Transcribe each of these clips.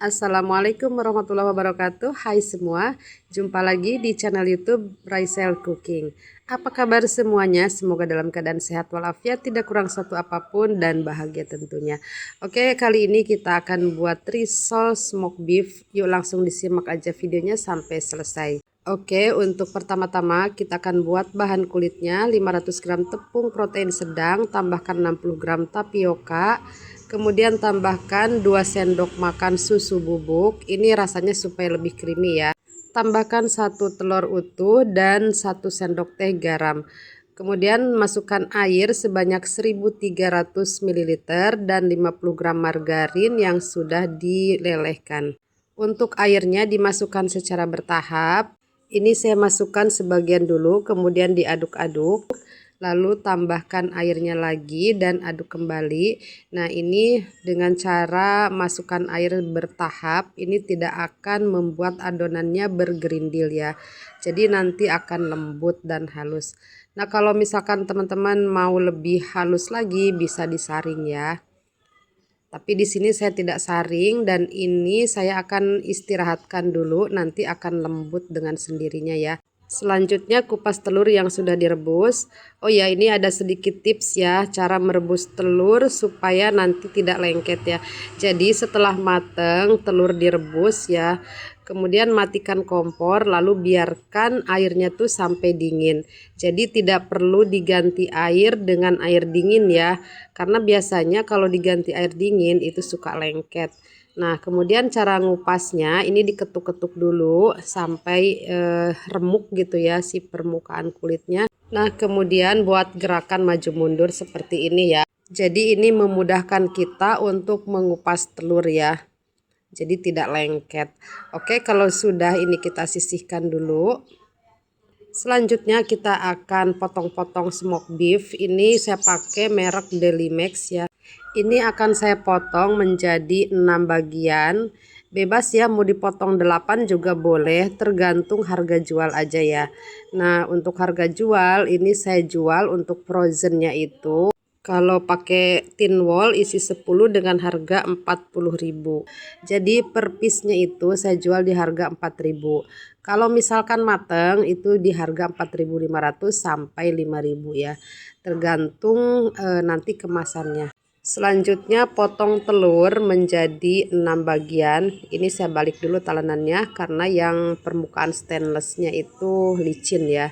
Assalamualaikum warahmatullahi wabarakatuh. Hai semua, jumpa lagi di channel YouTube Raisel Cooking. Apa kabar semuanya? Semoga dalam keadaan sehat walafiat, tidak kurang satu apapun, dan bahagia tentunya. Oke, kali ini kita akan buat risol smoked beef. Yuk langsung disimak aja videonya sampai selesai. Oke, untuk pertama-tama kita akan buat bahan kulitnya. 500 gram tepung protein sedang, tambahkan 60 gram tapioka. Kemudian tambahkan 2 sendok makan susu bubuk. Ini rasanya supaya lebih creamy ya. Tambahkan 1 telur utuh dan 1 sendok teh garam. Kemudian masukkan air sebanyak 1300 ml dan 50 gram margarin yang sudah dilelehkan. Untuk airnya dimasukkan secara bertahap. Ini saya masukkan sebagian dulu, kemudian diaduk-aduk. Lalu tambahkan airnya lagi dan aduk kembali. Nah, ini dengan cara masukkan air bertahap, ini tidak akan membuat adonannya bergerindil ya. Jadi nanti akan lembut dan halus. Nah, kalau misalkan teman-teman mau lebih halus lagi bisa disaring ya. Tapi di sini saya tidak saring dan ini saya akan istirahatkan dulu, nanti akan lembut dengan sendirinya ya. Selanjutnya kupas telur yang sudah direbus. Oh ya, ini ada sedikit tips ya cara merebus telur supaya nanti tidak lengket ya. Jadi setelah mateng telur direbus ya, kemudian matikan kompor lalu biarkan airnya tuh sampai dingin. Jadi tidak perlu diganti air dengan air dingin ya, karena biasanya kalau diganti air dingin itu suka lengket. Nah, kemudian cara ngupasnya ini diketuk-ketuk dulu sampai remuk gitu ya si permukaan kulitnya. Nah, kemudian buat gerakan maju mundur seperti ini ya. Jadi ini memudahkan kita untuk mengupas telur ya. Jadi tidak lengket. Oke, kalau sudah ini kita sisihkan dulu. Selanjutnya kita akan potong-potong smoked beef. Ini saya pakai merek Delimax ya. Ini akan saya potong menjadi 6 bagian. Bebas ya, mau dipotong 8 juga boleh, tergantung harga jual aja ya. Nah, untuk harga jual ini saya jual untuk frozennya itu. Kalau pakai tin wall isi 10 dengan harga 40.000. Jadi per piece-nya itu saya jual di harga 4.000. Kalau misalkan mateng itu di harga 4.500 sampai 5.000 ya. Tergantung nanti kemasannya. Selanjutnya potong telur menjadi 6 bagian. Ini saya balik dulu talenannya karena yang permukaan stainlessnya itu licin ya.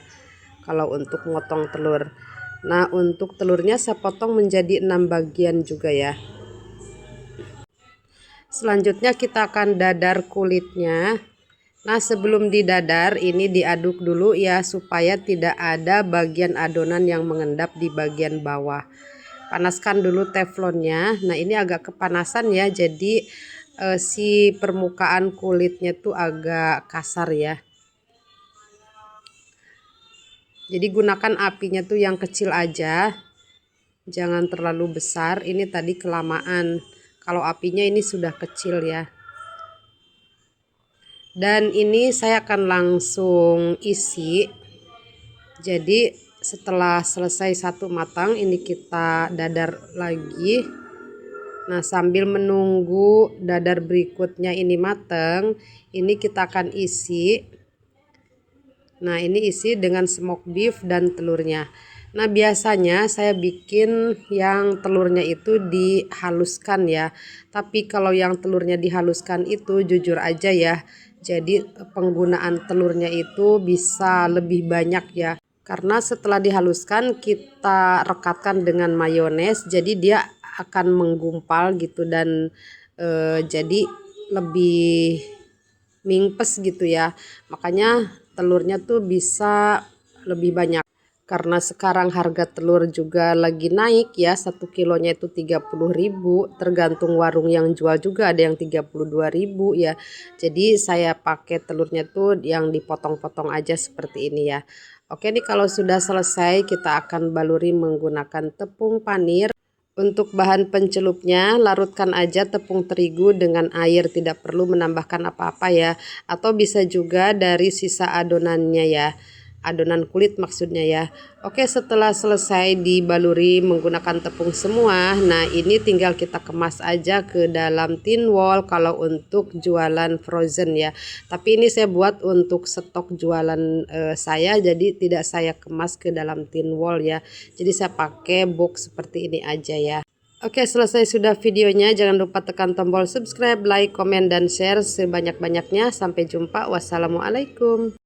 Kalau untuk motong telur. Nah, untuk telurnya saya potong menjadi 6 bagian juga ya. Selanjutnya kita akan dadar kulitnya. Nah, sebelum didadar ini diaduk dulu ya supaya tidak ada bagian adonan yang mengendap di bagian bawah. Panaskan dulu teflonnya. Nah, ini agak kepanasan ya, jadi si permukaan kulitnya tuh agak kasar ya. Jadi gunakan apinya tuh yang kecil aja, jangan terlalu besar. Ini tadi kelamaan, kalau apinya ini sudah kecil ya. Dan ini saya akan langsung isi. Jadi setelah selesai satu matang ini kita dadar lagi. Nah, sambil menunggu dadar berikutnya ini matang, ini kita akan isi. Nah, ini isi dengan smoked beef dan telurnya. Nah, biasanya saya bikin yang telurnya itu dihaluskan ya. Tapi kalau yang telurnya dihaluskan itu jujur aja ya. Jadi penggunaan telurnya itu bisa lebih banyak ya. Karena setelah dihaluskan kita rekatkan dengan mayones, jadi dia akan menggumpal gitu dan jadi lebih mingpes gitu ya. Makanya telurnya tuh bisa lebih banyak. Karena sekarang harga telur juga lagi naik ya, 1 kilonya itu 30.000, tergantung warung yang jual juga ada yang 32.000 ya. Jadi saya pakai telurnya tuh yang dipotong-potong aja seperti ini ya. Oke nih, kalau sudah selesai kita akan baluri menggunakan tepung panir. Untuk bahan pencelupnya larutkan aja tepung terigu dengan air, tidak perlu menambahkan apa-apa ya. Atau bisa juga dari sisa adonannya ya. adonan kulit maksudnya ya. Oke, setelah selesai dibaluri menggunakan tepung semua, nah ini tinggal kita kemas aja ke dalam tin wall kalau untuk jualan frozen ya. Tapi ini saya buat untuk stok jualan saya, jadi tidak saya kemas ke dalam tin wall ya. Jadi saya pakai box seperti ini aja ya. Oke, selesai sudah videonya. Jangan lupa tekan tombol subscribe, like, komen, dan share sebanyak-banyaknya. Sampai jumpa. Wassalamualaikum.